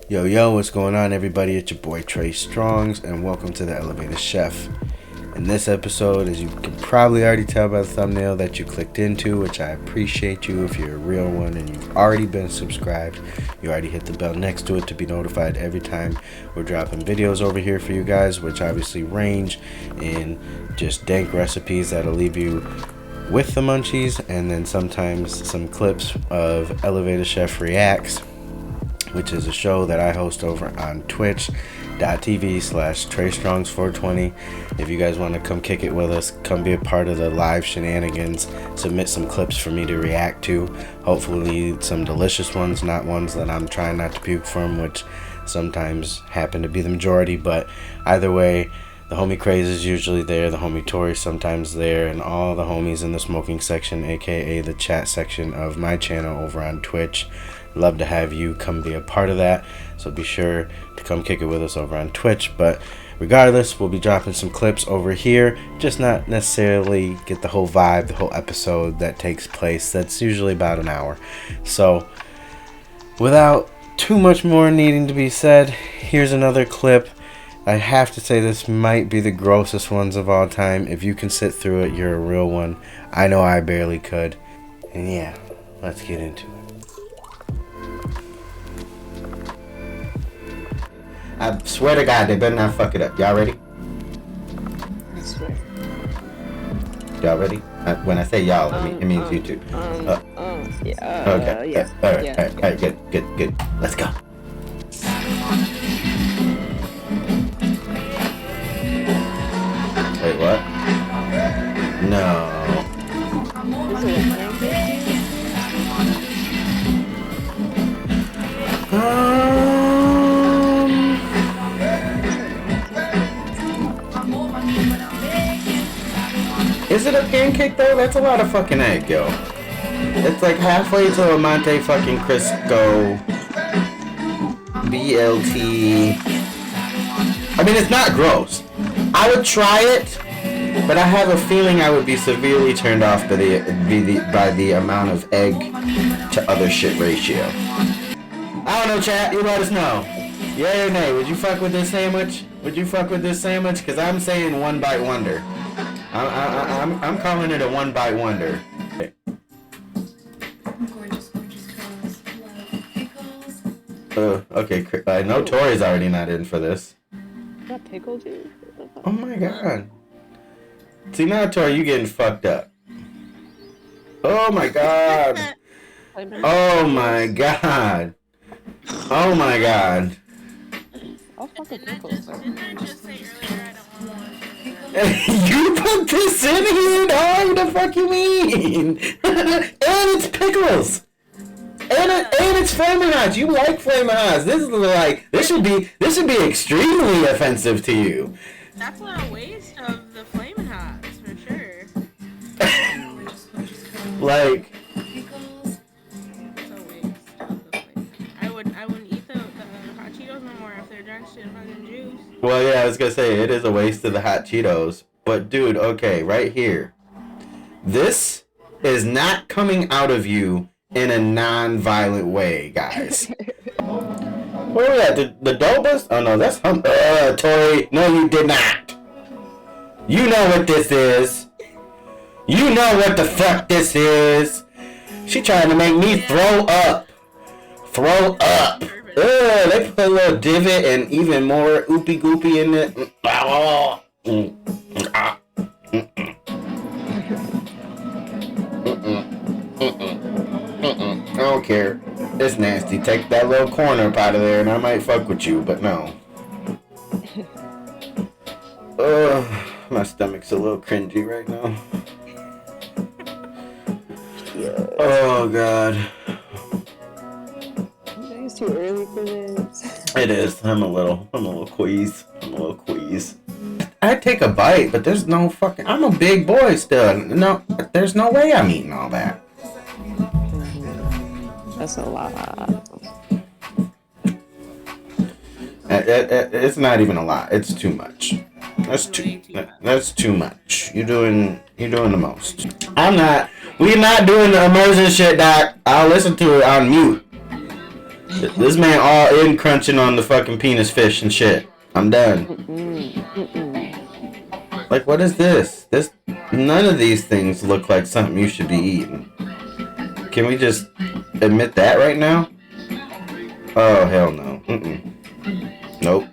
Yo, what's going on, everybody? It's your boy Trey Strongs, and welcome to the Elevator Chef. In this episode, as you can probably already tell by the thumbnail that you clicked into, which I appreciate you if you're a real one and you've already been subscribed, you already hit the bell next to it to be notified every time we're dropping videos over here for you guys, which obviously range in just dank recipes that'll leave you with the munchies, and then sometimes some clips of Elevator Chef Reacts, which is a show that I host over on twitch.tv/TreyStrongs420. If you guys want to come kick it with us, come be a part of the live shenanigans, submit some clips for me to react to. Hopefully some delicious ones, not ones that I'm trying not to puke from, which sometimes happen to be the majority. But either way, the homie Craze is usually there, the homie Tori's sometimes there, and all the homies in the smoking section, aka the chat section of my channel over on Twitch. Love to have you come be a part of that, so be sure to come kick it with us over on Twitch. But regardless, we'll be dropping some clips over here, just not necessarily get the whole vibe, the whole episode that takes place. That's usually about an hour. So without too much more needing to be said, here's another clip. I have to say this might be the grossest ones of all time. If you can sit through it, you're a real one. I know I barely could. And yeah, let's get into it. I swear to God, they better not fuck it up. Y'all ready? I swear. Y'all ready? When I say y'all, it means you two. Yeah. Okay. Yeah. All right. Good. Let's go. Wait, what? No. Is it a pancake though? That's a lot of fucking egg, yo. It's like halfway to a Monte fucking Crisco BLT. I mean, it's not gross. I would try it, but I have a feeling I would be severely turned off by the amount of egg to other shit ratio. I don't know, chat. You let us know. Yay or nay? Would you fuck with this sandwich? Cause I'm saying one bite wonder. I'm calling it a one bite wonder. Gorgeous girls love pickles. Okay. I know Tori's already not in for this. That pickle juice? Oh my God. See now, Tori, you getting fucked up. Oh my God. Oh my God. Oh my God. I'll fuck with pickles, though. Didn't I just say earlier I don't want pickles? You put this in here, dog? What the fuck you mean? And it's pickles. And it's Flamin' Hots. You like Flamin' Hots. This should be extremely offensive to you. That's a waste of the Flamin' Hots, for sure. Gorgeous girls Like, pickles. It's a waste of the Flamin' I wouldn't eat the hot Cheetos no more if they're drenched in fucking juice. well, yeah, I was gonna say it is a waste of the hot Cheetos. But dude, okay, right here, this is not coming out of you in a non-violent way, guys. Where are we at? The Dobas? Oh no, that's Tori. No, you did not. You know what this is. You know what the fuck this is. She trying to make me throw up. They put a little divot and even more oopy goopy in it. I don't care. It's nasty. Take that little corner up out of there and I might fuck with you, but no. My stomach's a little cringy right now. Oh God. It's too early for this. It is. I'm a little queasy. I'd take a bite, but there's no fucking... I'm a big boy still. No, there's no way I'm eating all that. That's a lot. It's not even a lot. It's too much. That's too much. You're doing the most. We're not doing the immersion shit, Doc. I'll listen to it on mute. This man all in crunching on the fucking penis fish and shit. I'm done. Like, what is this? None of these things look like something you should be eating. Can we just admit that right now? Oh, hell no. Nope.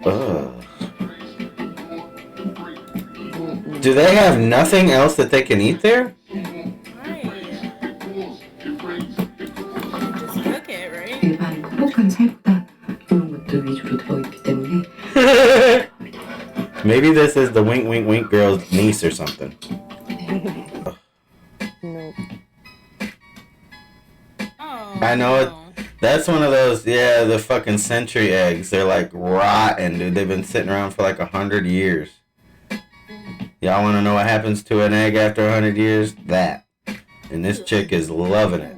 Ugh. Do they have nothing else that they can eat there? Just cook it, right? 일반 행복한 살보다 이런 것들 위주로 들어있기 때문에 Maybe this is the wink wink wink girl's niece or something. Nope. Oh, I know it. no. That's one of those, yeah, the fucking century eggs. They're like rotten, dude. They've been sitting around for like 100 years. Y'all want to know what happens to an egg after 100 years? That. And this chick is loving it.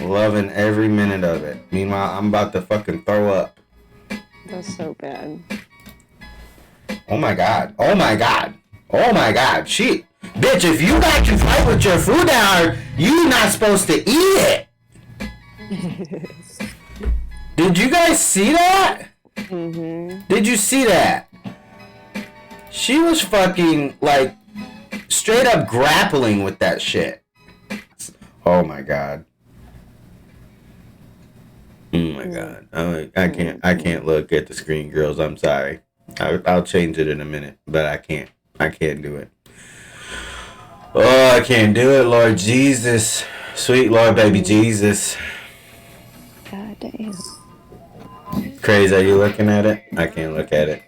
Loving every minute of it. Meanwhile, I'm about to fucking throw up. That's so bad. Oh my god. Oh my god. Oh my god. Shit. Bitch, if you got to fight with your food down, you not supposed to eat it. Did you guys see that? Did you see that? She was fucking, like, straight up grappling with that shit. Oh my god. Oh my god. I can't look at the screen, girls. I'm sorry. I'll change it in a minute, but I can't do it. Oh, I can't do it, Lord Jesus. Sweet Lord baby Jesus. God damn. Crazy, are you looking at it? I can't look at it.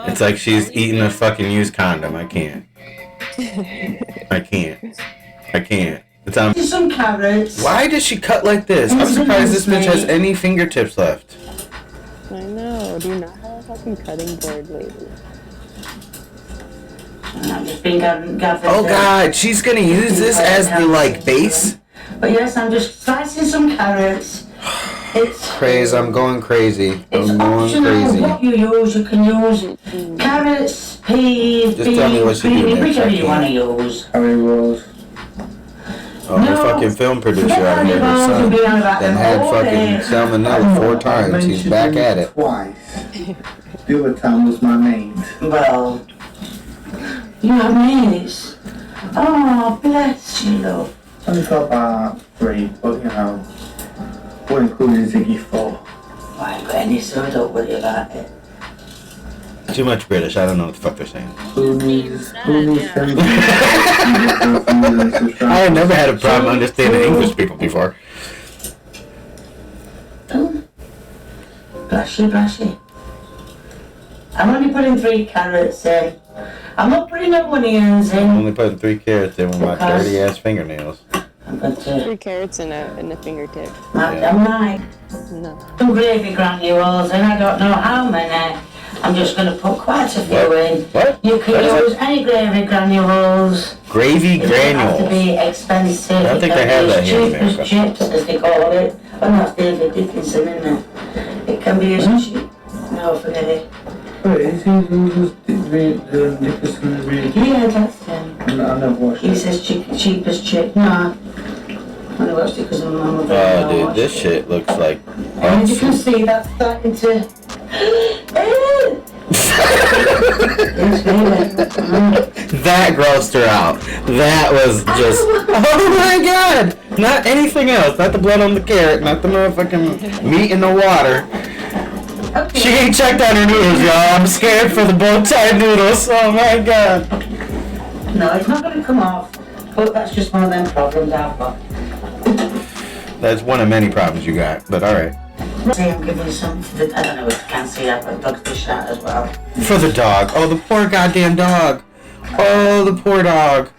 It's like she's eating a fucking used condom. I can't. I can't. It's on. Some carrots. Why does she cut like this? I'm surprised this bitch has any fingertips left. I know. Do you not have a fucking cutting board lately? I'm just being gathered. Oh god, she's gonna use this as the like base? But yes, I'm just slicing some carrots. It's Crazy, I'm going crazy. It's I'm going optional crazy. what you use. You can use carrots, peas, Just tell me what you do beans, next, whichever I you can't. want to use. Curry rolls. Oh, the fucking film producer out here, her son, then had fucking salmonella 4 times. He's back at it. Twice. The other time was my name. Well, you have names. Oh, bless you, love. Only got about 3, but you know, we're including Ziggy 4. I ain't got any, so don't worry about it. Too much British, I don't know what the fuck they're saying. Who needs I had never had a problem understanding English people before. Bless you. I'm only putting 3 carrots in. I'm not putting no onions I'm in. only putting 3 carrots in with my dirty ass fingernails. I'm going to... 3 carrots in a fingertip. I'm like, No. some gravy granules, and I don't know how many. I'm just going to put quite a few in. What? You can What is use any gravy granules. Gravy It doesn't have to granules. be expensive. I don't think It they can have be that as here in cheap as America. chips, as they call it. Oh no, it's David Dickinson, isn't it? It can be as cheap. No, forget it. Wait, is he the Nicholson really? Yeah, that's him. I never watched He it. says cheap as chip. No. I only watched it because my mum was Oh, dude, this shit looks like. And as you can see, that's starting to... Yes, really. That grossed her out. That was just. Oh my god! Not anything else. Not the blood on the carrot. Not the motherfucking meat in the water. Okay. She ain't checked on her noodles, y'all. I'm scared for the bow tie noodles. Oh my god. No, it's not going to come off. But that's just one of them problems I've got. That's one of many problems you got, but alright. See, I'm giving some to the... I don't know if you can see, I've got dog's dish out as well. For the dog. Oh, the poor goddamn dog. Oh, the poor dog.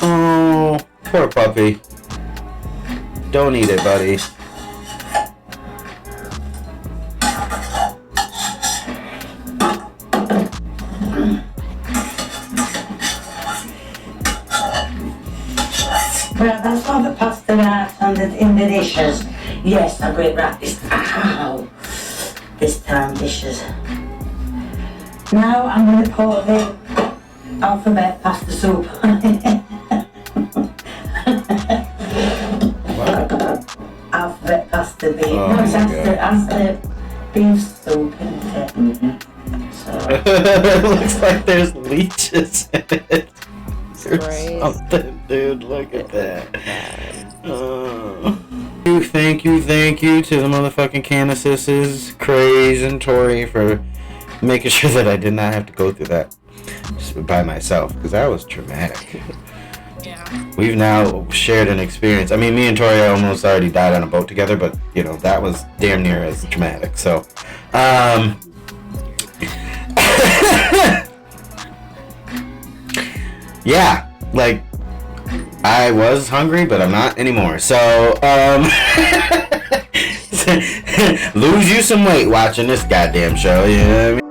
Oh, poor puppy. Don't eat it, buddy. Right, that's all the pasta out in the dishes. Yes, I'm going to wrap this. Ow! This time dishes. Now I'm going to pour the alphabet pasta soup. What? Alphabet pasta beef. Oh No, it's my as the beef soup, isn't it? Mm-hmm. So, It looks like there's leeches in it. Or Right. something, dude. Look at that. Thank you to the motherfucking Cannabis, Craze, and Tori for making sure that I did not have to go through that just by myself, because that was traumatic. Yeah. We've now shared an experience. I mean, me and Tori almost already died on a boat together, but you know that was damn near as traumatic. So, yeah, like I was hungry, but I'm not anymore. So, lose you some weight watching this goddamn show. You know what I mean?